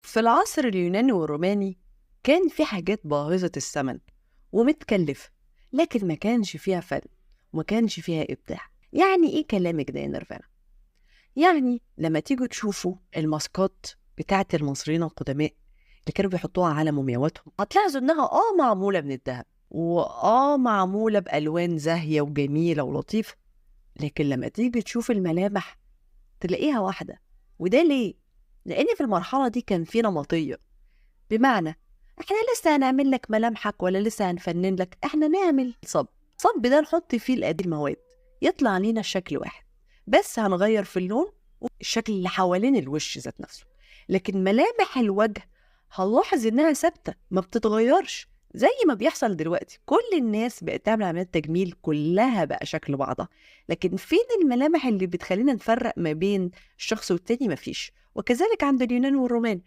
في العصر اليوناني والروماني كان في حاجات باهظة الثمن ومتكلفة، لكن ما كانش فيها فن وما كانش فيها إبداع. يعني إيه كلامك ده يا نيرفانا؟ يعني لما تيجوا تشوفوا الماسكات بتاعت المصريين القدماء اللي كانوا بيحطوها على مومياواتهم، هتلاحظوا إنها معمولة من الذهب معمولة بألوان زاهية وجميلة ولطيفة، لكن لما تيجي تشوف الملامح تلاقيها واحدة. وده ليه؟ لأن في المرحلة دي كان في نمطية، بمعنى احنا لسه هنعمل لك ملامحك ولا لسه هنفنن لك، احنا نعمل صب ده نحط فيه المواد يطلع لينا الشكل واحد، بس هنغير في اللون والشكل اللي حوالين الوش ذات نفسه، لكن ملامح الوجه هنلاحظ انها ثابته ما بتتغيرش. زي ما بيحصل دلوقتي كل الناس بقت تعمل عمليات تجميل كلها بقى شكل بعضها، لكن فين الملامح اللي بتخلينا نفرق ما بين الشخص والتاني؟ مفيش. وكذلك عند اليونان والرومان.